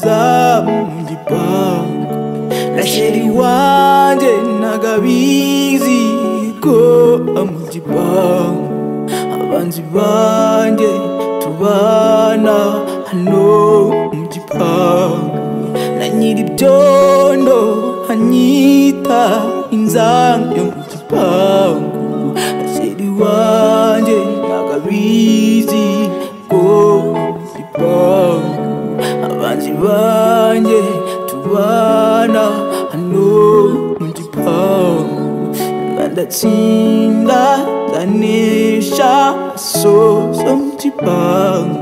za mu gipangu na sheri wanjye nagabizi ko mu gipangu abanzi banjye tubana hano mu gipangu na nyiribyondo hanyita inzamyo yo mu gipangu na sheri wanjye nagabizi ko mu gipangu abanzi banjye tubana hano mu gipangu ndatsinda ndanesha asoza mu gipangu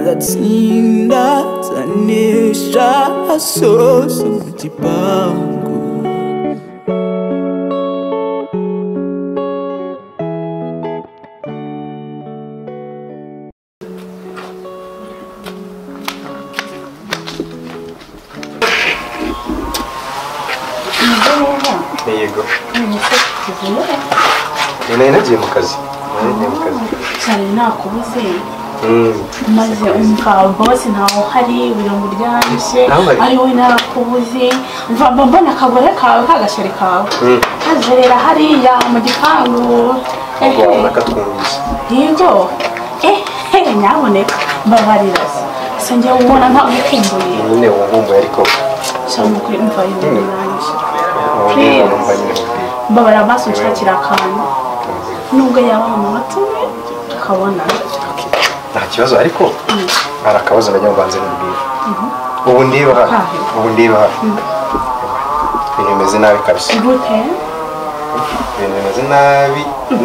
ndatsinda ndanesha asoza mu gipangu Yego. Nina inagiye mu kazi. Cyane nakubuze. Maze umva boss ntaho hari ibirungo ryanyishe ari wowe narakubuze umva mbona akagore kawe kagashari kawe kazerera hariya mu gipangu yego nyaboneka mbabarira se njye ubona nta mukumbuye nyine wumva ariko cyangwa kuri umva yiranyishe mbabara baso nshakira akantu nubwo yaba mu matume tukabona nta kibazo ariko hari akabazo najya mubanze n'ubwira ubu ndiba hafi ibintu bimeze nabi kabisa gute ibintu bimeze nabi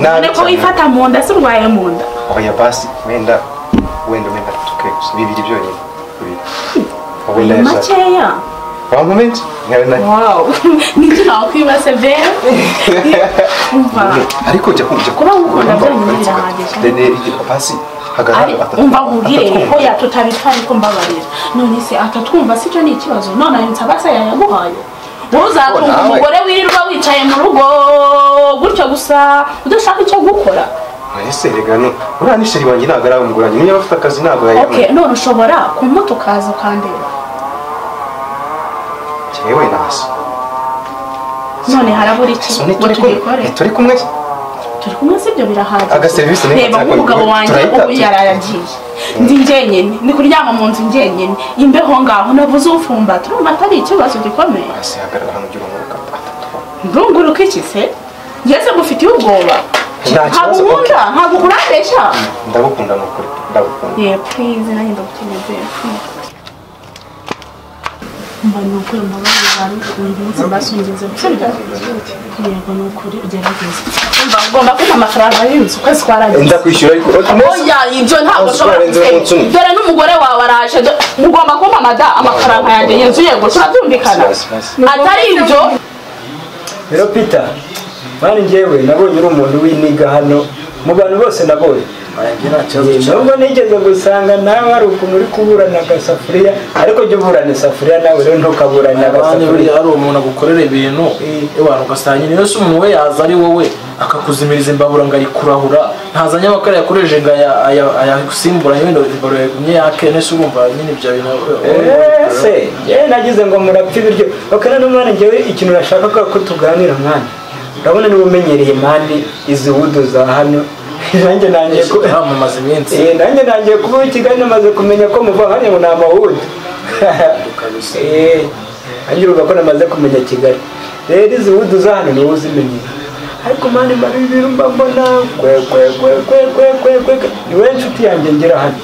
ariko wifata mu nda se urwaye mu nda oya basi wenda tuke bibiri byonyine ubu neza makeya wa moment wow niki nakwibase vero ariko jya kuba ukunda byonyine birahagije dene basi umva nkubwire ko yatutabitwara ko mbabarira none se atatwumva sicyo ni ikibazo none nsaba se yayaguhaye uzatunga umugore wirirwa wicaye mu rugo gutyo gusa udashaka icyo gukora ese regano uriya nisheri wanjye ntabwo ari umuguranye niyo bafite akazi ntabwo yayibona okay none ushobora kumuta ukaza ukandeba yewe nasi none harabura iki turi kumwe sibyo birahagije agaserivisi reba umugabo wanjye ubu yarayagiye ndi njyenyine ndi kuryama mu nzu njyenyine imbeho ngaho navuze ufumba turumva atari ikibazo gikomeye hasi hagarara hano ugira umuruka ndunguruka iki se ngeze mufitiye ubwoba ntabwo urambeshya ndagukunda nukuri ndagukunda please nanjye ndagukeneye mba nukuri mbabaye bari basungeze gusubira yego nukuri ugerageze mba ngomba kuba amafaranga y'inzu kwezi kwaragize ndakwishyura ariko oya ibyo ntabwo dore n'umugore wawe araje mugomba kumpa amafaranga yanjye y'inzu yego turabyumvikana atari ibyo rero Peter mani njyewe nabonye uri umuntu w'iniga hano mu bantu bose nabonye nubwo nigeze gusanga nawe hari ukuntu uri kuburana agasafuriya ariko jya uburana isafuriya nawe rero ntukaburana agasafuriya hari umuntu agukorera ibintu abantu ugasanga nyine yose umuntu we yaza ari wowe akakuzimiriza imbabura ngo ayikurahura ntazanye amakara yakoresheje ngo ayagusimbura nyine imbabura yagumye yake nese urumva nyine ibyo bintu se yewe nagize ngo murapfa ibiryo bakana n'umwana njyewe ikintu urashaka ko tuganira mwana urabona niba umenyereye mani izi wudu za hano nanjye nangiye kuba ikigali namaze kumenya ko muva hano ngo ni amahudu nanjye uruga ko namaze kumenya kigali rero izi wudu za hano niwo uzimenyera ariko mani mari ibintu mba mbona niwe nshuti yanjye ngera hano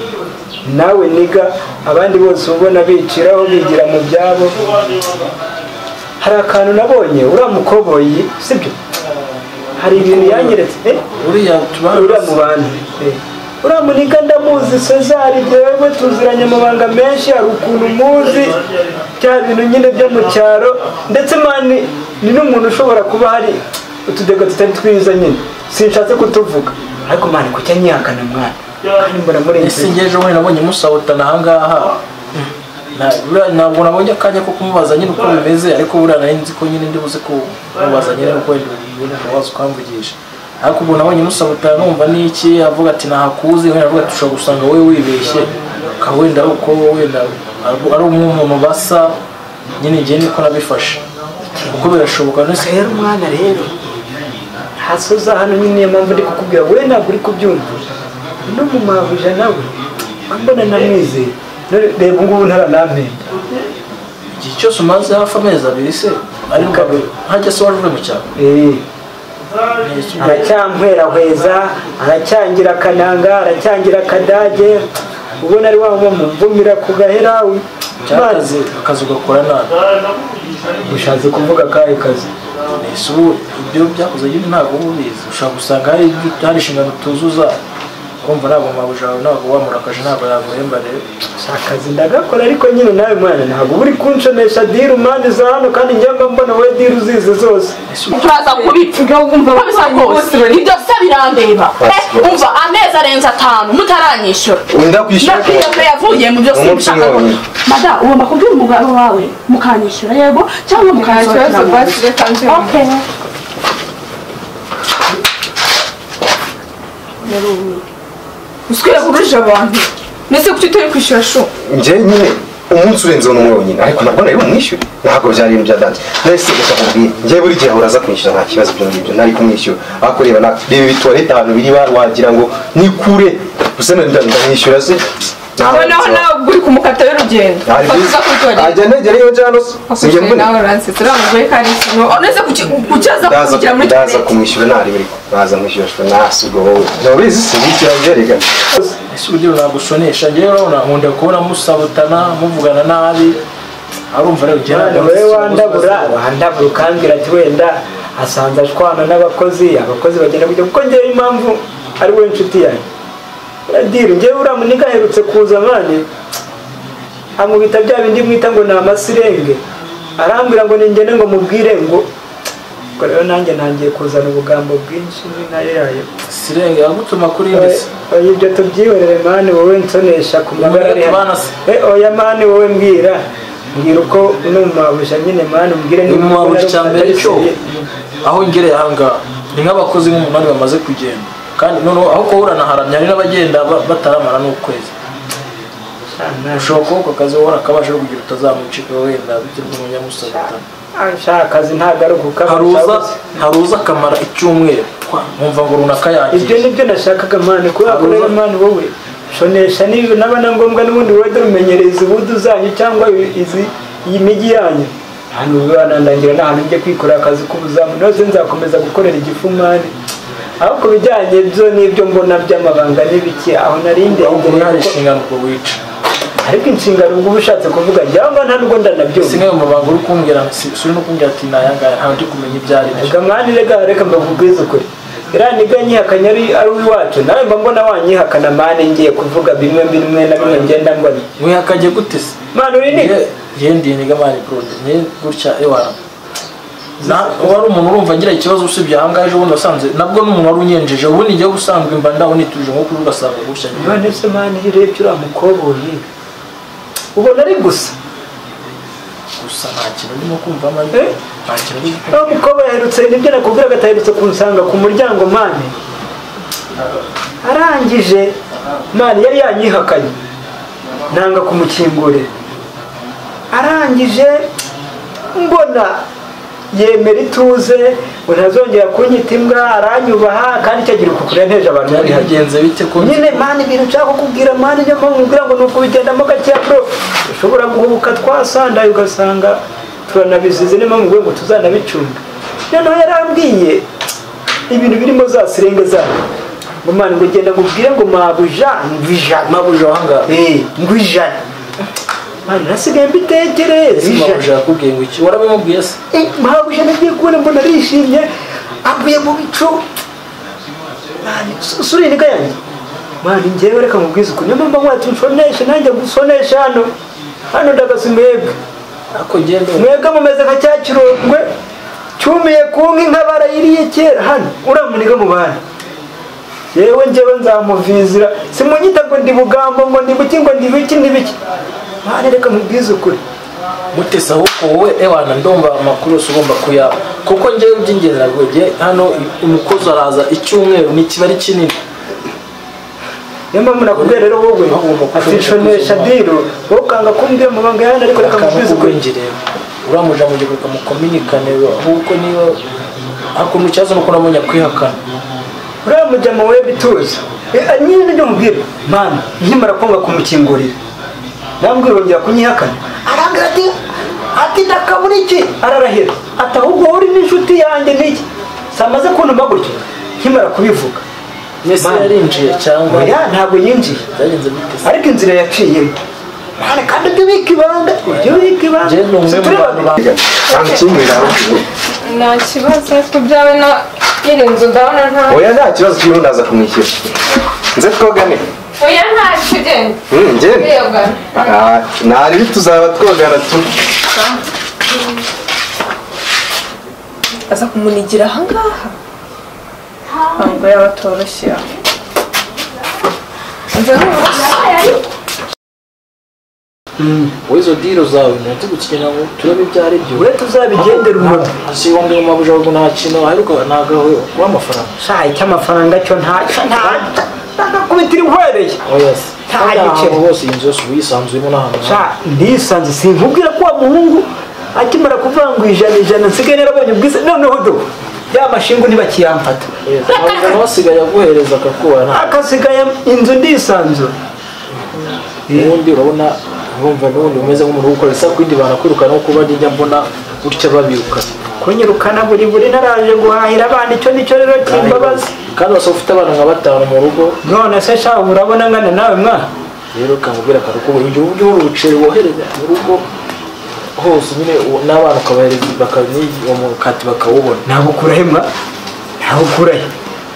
nawe niga abandi bose ubona biciraho bigira mu byabo hari akantu nabonye uriya mukoboyi sibyo hari ibintu yanyeretse uriya mu bantu uriya muniga ndamuzi Cesar jewe tuziranye amabanga menshi hari ukuntu muzi bya bintu nyine byo mu cyaro ndetse mani ni n'umuntu ushobora kuba hari utudego tutari twiza nyine sinshatse kutuvuga ariko mani kucya nyihakana mwana kandi mbona muri ese ngeje we nabonye musawutana ahangaha ntabwo nabonye akanya ko kumubaza nyine uko bimeze ariko buriya nari nzi ko nyine ndibuze kumubaza nyine uko ibintu waza ukamvugisha ariko ubwo nabonye musabutana numva n'iki avuga ati ntahakuzi wenda avuga ati ushobora gusanga wowe wibeshye ukaba wenda uko wenda ari umuntu basa nyine igihe niko nabifashe kuko birashoboka nese rero umwana rero hasoza hano nyine niyo mpamvu ndi kukubwira wowe ntabwo uri kubyumva no mu mabuja nawe mbona namwizeye reba ngubu ntaranampenda igihe cyose umaze hafi amezi abiri se ariko hajya se waje mu cyaro aracyamperahweza aracyangira akananga aracyangira akadage ubona ari wa mumvumira ku gahera akazi ugakora nabi ushatse kuvuga akahe kazi ese ubu ibyo byakoze nyine ntabwo uba ubizi ushobora gusanga hari inshingano tuzuza kumva ntabwo mabuja wawe ntabwo wamurakaje ntabwo yaguhemba rero akazi ndagakora ariko nyine nawe mwana ntabwo uri kunshonesha diru mande za hano kandi njyamba mbona we diru uzize zose turaza kubipfuga wumva babisa rwose ibyo se birandeba umva amezi arenze 5 mutaranyishyura ndakwishyura yavuye mu byose bishaka mada ugomba kubwira umugabo wawe mukanyishyura yego cyangwa mukanyishyura basi reka okay uskwiye kurusha abantu nese kuki utari kwishyura sho njye nyine umunsi urenzeho n'umwe wenyine ariko nabwo nari bumwishyure ntabwo byari ibintu bya danje nese reka nkubwire njye buri gihe ahora aza kwishyura nta kibazo ibyo ngibyo nari kumwishyura ariko reba reba ibituwarete ahantu biri wagira ngo nikure gusa ndamwishyura se noneho nawe uri kumukata y'urugendo ajya negera iyo njyana se njye mbona nawe uransetse uramugoye kandi nese kucyaza kugira muri ndaza kumwishyura ntari buri baza mwishyura nasigo wowe ntubizi sibikira njye ese uburyo nagushonesha njyewe urabona nkunda kubona musabutana muvugana nabi arumva rero ugera wowe wandabura ukambwira ati wenda asanze ashwana n'abakozi bagenda kujya kuko njyewe impamvu ari we nshuti yanjye diri njyewe uramuniga aherutse kuza mani amubita bya bindi mwita ngo ni amasirenge arambwira ngo ningende ngo mubwire ngo rero nanjye ntangiye kuzana ubugambo bwinshi nayo yayo sirenge agutuma kuri mbese ibyo tubyihorere mani wowe nsonesha ku magara ari oya mani wowe mbwira uko numabusha nyine mani umbwire niba umwabusha cyambere cyo aho ngereye ahangaha ni nk'abakozi nk'umunani bamaze kugenda kandi noneho aho kuburana haramya hari n'abagenda bataramara n'ukwezi ushobora kuba ako kazi wowe akabasha kugira utazamucika wenda biterwa n'umunyamusabutana akazi ntabwo ari ukukabasha haruza akamara icyumweru nkumva ngo runaka yagiye ibyo nibyo nashakaga mani kubera ko rero mani wowe shonesha niba naba na ngombwa n'ubundi wowe dore umenyereza ubudu zanyu cyangwa iyi migi yanyu hano banandangira n'ahantu njye kwikorera akazi k'ubuzamu noze nzakomeza gukorera igifu mani aho ku bijyanye byo n'ibyo mbona by'amabanga n'ibiki aho narinde hari inshingano ubwo wica ariko inshingano ubwo ushatse kuvuga njyamba nta nubwo ndanabyumva singa mu mabanga uri kumbwira suri no kumbwira ati nayangaya ntawe ndi kumenya ibyo ari byo mwana reka mbakubwize ukuri iraniga nyihakanya ari uwacu nawe mba mbona wanyihakana mane ngiye kuvuga bimwe na bimwe ngenda mbona wihakanye gute se mwana uri niga yendi niga mani prode ni gutya ewana wari umuntu urumva ngira ikibazo usibye ahangahe ejo bundi wasanze nabwo n'umuntu wari unyenjeje ubundi njyewe ubusanzwe mba ndaho nituje nko kuri ugasanga gutya none se mani iyo urebye uriya mukoboyi ubona ari gusa nta kintu ndimo kumva amajwi nta kintu ndimo kumva umukoboyi aherutse nibyo nakubwiraga ataherutse kunsanga ku muryango mani arangije mani yari yanyihakanye nanga kumukingurira arangije mbona yemera ituze ntazongera kunyita imbwa aranyubaha kandi icyo agira ukukura nteje abantu muri hagenze bite ko nyine mani ibintu nshaka kukubwira mani njya mubwira ngo nuko bigendamo gakeya bro ushobora guhubuka twasandaye ugasanga turanabizize niyo mpamvu ngo tuzanabicunga noneho yarambwiye ibintu birimo za sirenge zayo ngo mani ngo genda ngubwire ngo mabuja ngwijana mabuja wanga ngwijana mani nasigaye mbitekereza mabuja yakubwiye ngo iki warabimubwiye se mabuja nagiye kubona mbona arishimye avuye mu bicu mani suri niga yanjye mani njyewe reka mubwize uko niyo mpamvu mwati nshoneshe nanjye gusonesha hano ndagasa mwebwe ako genda mwebwe mumeze nka cya kirongwe cyumiye ku nka barayiriye kera hano uramuniga mu bana yewe njyewe nzamuvizira simunyita ngo ndi bugambo ngo ndi buki ngo ndi biki mani reka mubwize ukuri mutese ahubwo wowe ewana ndomba amakuru yose ugomba kuyaba kuko njyewe by'ingenzi nabwo hano umukozi araza icyumweru ni kiba ari kinini niyo mpamvu nakubwira rero wowe ati shonesha diro wowe ukanga kumbwira amabanga yanjye ariko reka mubwize ubwenge uramuja mu gihe mukominikane ahubwo niba hakuntu cyaza nuko namunya kwihakana uramuja mu we bituza nyine nibyo mubwira mana nkimara kwanga kumukingurira nambwira wongera kunyihakana arambwira ati ndakabura iki ararahira ati ahubwo uri n'inshuti yanjye n'iki samaze kuntuma gutyo nkimara kubivuga Yesu yarinjiye cyangwa ntabwo yinjiye byagenze bite ariko inzira yaciyemo mwana kandi ujye ubika ibanga je ni umwe mu bantu nta kibazo ariko byawe na nyiri inzu ndabona nta oya nta kibazo kirimo ndaza kumwishyura nze twogane oya ntacyo ugenda ngende ntari tuzaba twogana tu aza kumunigira ahangaha ntabwo yaba atoroshye wowe izo diro zawe ntuzi gukina ngo turabe ibyo ari byo we tuzabigendera umuntu si wongera mu mabuja ngo nta kintu aheruka ntagawe kuba amafaranga shayi cy'amafaranga cyo ntagakubitira inkwereye oya se kandi ahantu hose iyi nzu yose uyisanzuyemo n'ahantu ndisanze sinkubwira ko wa muhungu akimara kuvuga ngo ijana nsigaye narabonye ubwiza noneho do ya mashingu ntibakiyamfata ntabwo wasigaye aguhereza akakubana akasigaye inzu ndisanzu ubundi urabona urumva n'ubundi umeze nk'umuntu ukora isa kwindi banakwirukana no kuba njya mbona gutya babirukana kunyirukana buri naraje guhahira abana icyo nicyo rero kimbabazi kandi wasa ufite abana nka 5 mu rugo none se sha urabona ngana nawe mwana rero kamubwira akaruko uburyo ubuceri wohereza mu rugo hose nyine n'abana ukabahereza uwo mukati bakawubona ntabwo kurahemwa ntabwo kurahe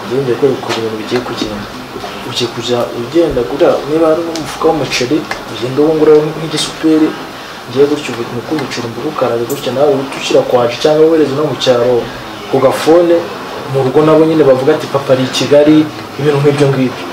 ngende ko ibintu bigiye kugenda ugiye kujya ugenda gura niba ari umufuka w'umuceri ugenda wunguraho nk'igisuperi ngiye gutyo nuko umuceri mbukaraga gutya nawe utushyira kwaje cyangwa wohereza no mu cyaro ku gafone mu rugo nabo nyine bavuga ati papa ari i Kigali ibintu nk'ibyo ngibyo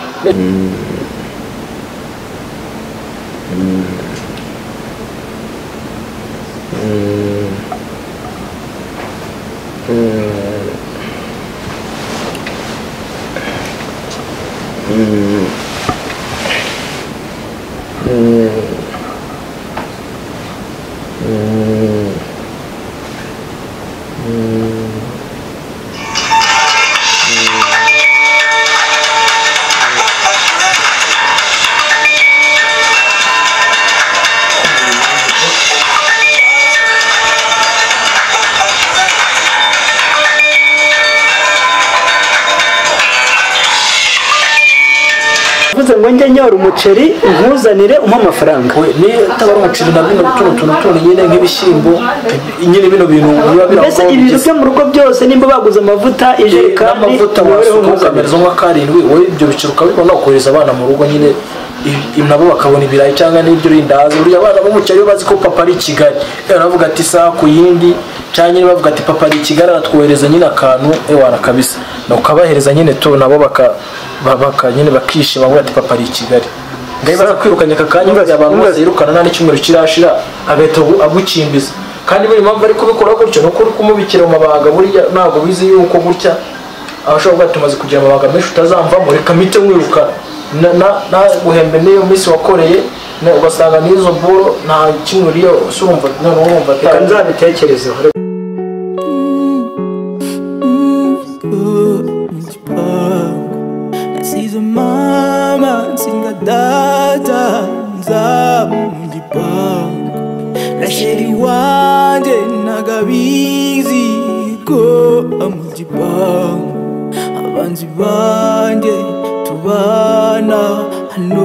ngo njye nyora umuceri nkuzanire umpa amafaranga ni tabara umuceri na bino tuntu nyine nk'ibishyimbo nyine bino bintu biba mbese ibintu byo mu rugo byose nimba baguze amavuta ijerekani n'amavuta wakameriza nka karindwi wowe ibyo biciro ukabibona ukohereza abana mu rugo nyine nabo bakabona ibirayi cyangwa n'ibyo rindazi burya abana bo mu cyaro bazi ko papa ari i Kigali baravuga ati isaha ku yindi cyangwa nyine bavuga ati papa ari i Kigali aratwohereza nyine akantu ewana kabisa ukabahereza nyine tu nabo baka nyine bakishima bavuga ati papa ari i Kigali ngaho bakwirukanye aka kanya bazi abantu bose yirukana nta n'icyumweru kirashira agahita agukimbiza kandi buri mpamvu ari kubikora gutyo ni ukuri kumubikira mu mabanga burya ntabwo bizi yuko gutya abashobora kuba tumaze kugira amabanga menshi utazamvamo reka mpite mwirukana na guhembe n'iyo minsi wakoreye ugasanga n'izo buro nta kimwe uriyo urumva noneho wumva reka nzabitekerezeho nasize mama nsinga data nzaba mu gipangu na sheri wanjye nagabizi ko mu gipangu abanzi banjye tubana hano